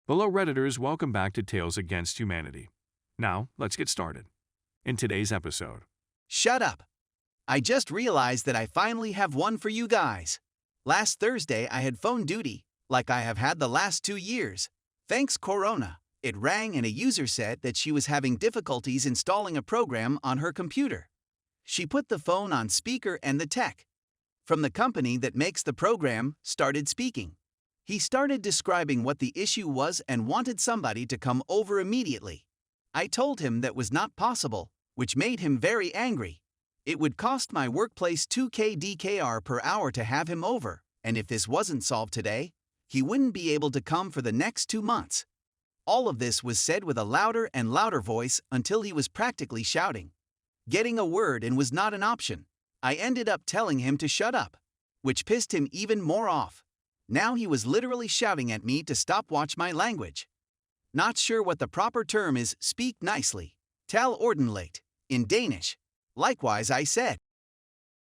Hello Redditors, welcome back to Tales Against Humanity. Now, let's get started. In today's episode, Shut up! I just realized that I finally have one for you guys. Last Thursday I had phone duty, like I have had the last 2 years. Thanks Corona, it rang and a user said that she was having difficulties installing a program on her computer. She put the phone on speaker and the tech from the company that makes the program started speaking. He started describing what the issue was and wanted somebody to come over immediately. I told him that was not possible, which made him very angry. It would cost my workplace 2k DKR per hour to have him over, and if this wasn't solved today, he wouldn't be able to come for the next 2 months. All of this was said with a louder and louder voice until he was practically shouting. Getting a word in was not an option. I ended up telling him to shut up, which pissed him even more off. Now he was literally shouting at me to stop watch my language. Not sure what the proper term is, speak nicely. Tal ordentligt, in Danish. Likewise I said.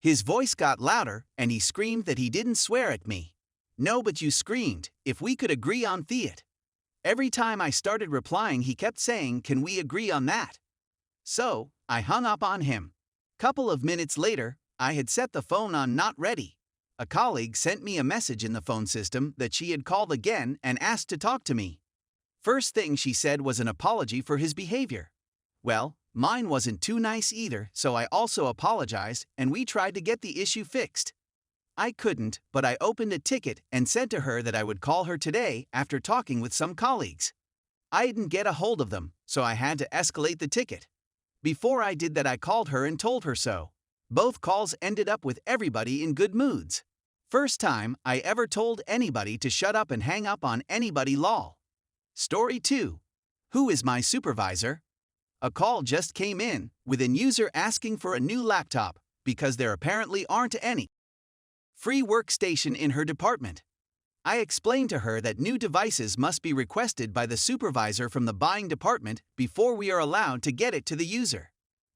His voice got louder and he screamed that he didn't swear at me. No, but you screamed, if we could agree on Theat. Every time I started replying he kept saying, can we agree on that? So, I hung up on him. Couple of minutes later, I had set the phone on not ready. A colleague sent me a message in the phone system that she had called again and asked to talk to me. First thing she said was an apology for his behavior. Well, mine wasn't too nice either, so I also apologized and we tried to get the issue fixed. I couldn't, but I opened a ticket and said to her that I would call her today after talking with some colleagues. I didn't get a hold of them, so I had to escalate the ticket. Before I did that I called her and told her so. Both calls ended up with everybody in good moods. First time I ever told anybody to shut up and hang up on anybody lol. Story 2. Who is my supervisor? A call just came in with a user asking for a new laptop because there apparently aren't any free workstation in her department. I explained to her that new devices must be requested by the supervisor from the buying department before we are allowed to get it to the user.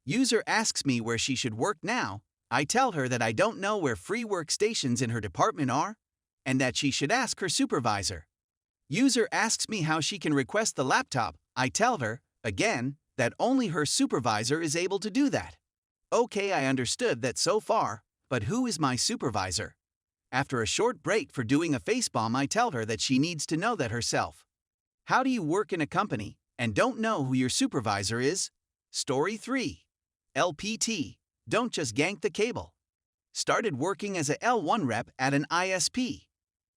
User asks me where she should work now. I tell her that I don't know where free workstations in her department are, and that she should ask her supervisor. User asks me how she can request the laptop. I tell her, again, that only her supervisor is able to do that. Okay, I understood that so far, but who is my supervisor? After a short break for doing a facepalm, I tell her that she needs to know that herself. How do you work in a company and don't know who your supervisor is? Story 3. LPT, don't just gank the cable. Started working as a L1 rep at an ISP.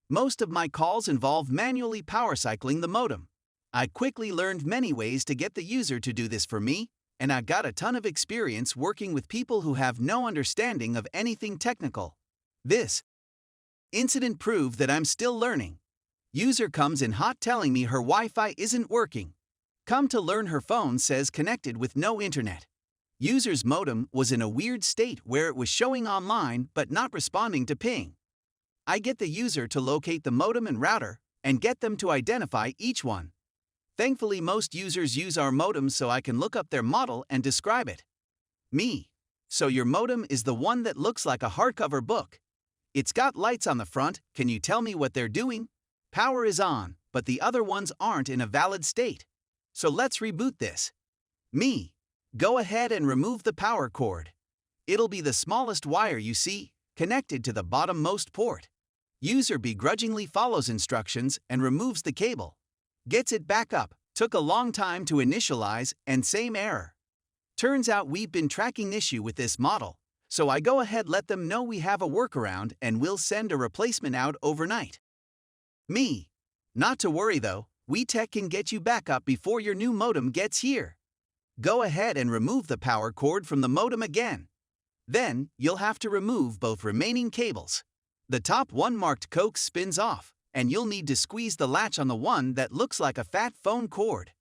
Most of my calls involve manually power cycling the modem. I quickly learned many ways to get the user to do this for me, and I got a ton of experience working with people who have no understanding of anything technical. This incident proved that I'm still learning. User comes in hot telling me her Wi-Fi isn't working. Come to learn her phone says connected with no internet. User's modem was in a weird state where it was showing online but not responding to ping. I get the user to locate the modem and router and get them to identify each one. Thankfully most users use our modem so I can look up their model and describe it. Me. So your modem is the one that looks like a hardcover book. It's got lights on the front, can you tell me what they're doing? Power is on, but the other ones aren't in a valid state. So let's reboot this. Me. Go ahead and remove the power cord. It'll be the smallest wire you see, connected to the bottom-most port. User begrudgingly follows instructions and removes the cable. Gets it back up, took a long time to initialize, and same error. Turns out we've been tracking issue with this model, so I go ahead let them know we have a workaround and we'll send a replacement out overnight. Me. Not to worry though, we tech can get you back up before your new modem gets here. Go ahead and remove the power cord from the modem again. Then, you'll have to remove both remaining cables. The top one marked coax spins off, and you'll need to squeeze the latch on the one that looks like a fat phone cord.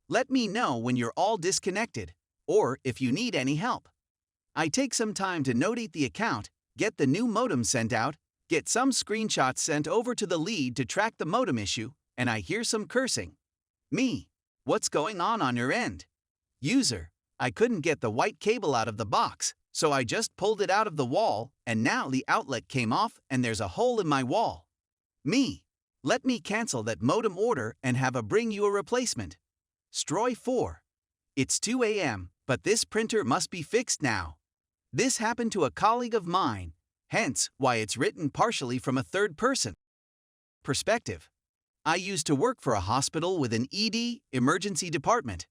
Let me know when you're all disconnected, or if you need any help. I take some time to notate the account, get the new modem sent out, get some screenshots sent over to the lead to track the modem issue, and I hear some cursing. Me. What's going on your end? User. I couldn't get the white cable out of the box, so I just pulled it out of the wall, and now the outlet came off and there's a hole in my wall. Me. Let me cancel that modem order and have a bring you a replacement. Stroy 4. It's 2 a.m., but this printer must be fixed now. This happened to a colleague of mine, hence why it's written partially from a third person perspective. I used to work for a hospital with an ED, emergency department.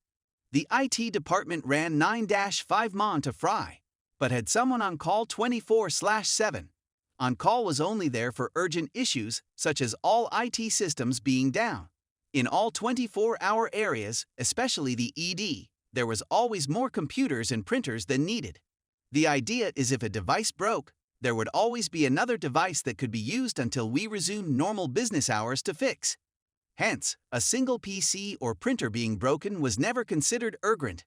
The IT department ran 9-5 mon to fry, but had someone on call 24/7. On call was only there for urgent issues, such as all IT systems being down. In all 24-hour areas, especially the ED, there was always more computers and printers than needed. The idea is if a device broke, there would always be another device that could be used until we resumed normal business hours to fix. Hence, a single PC or printer being broken was never considered urgent.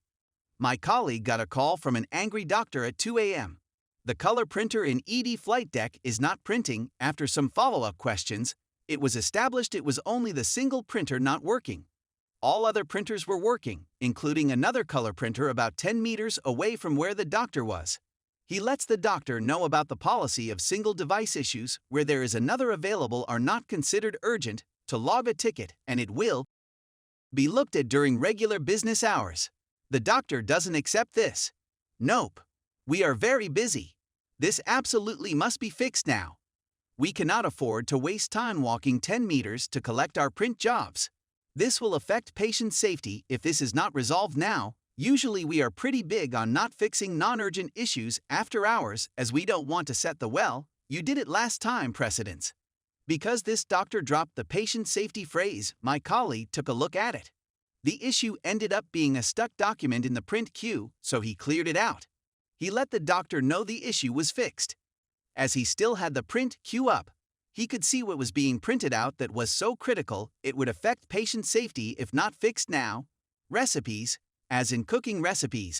My colleague got a call from an angry doctor at 2 a.m. The color printer in ED flight deck is not printing. After some follow-up questions, it was established it was only the single printer not working. All other printers were working, including another color printer about 10 meters away from where the doctor was. He lets the doctor know about the policy of single device issues where there is another available are not considered urgent to log a ticket, and it will be looked at during regular business hours. The doctor doesn't accept this. Nope. We are very busy. This absolutely must be fixed now. We cannot afford to waste time walking 10 meters to collect our print jobs. This will affect patient safety if this is not resolved now. Usually we are pretty big on not fixing non-urgent issues after hours as we don't want to set the "well, you did it last time" precedence. Because this doctor dropped the patient safety phrase, my colleague took a look at it. The issue ended up being a stuck document in the print queue, so he cleared it out. He let the doctor know the issue was fixed. As he still had the print queue up, he could see what was being printed out that was so critical it would affect patient safety if not fixed now. Recipes, as in cooking recipes,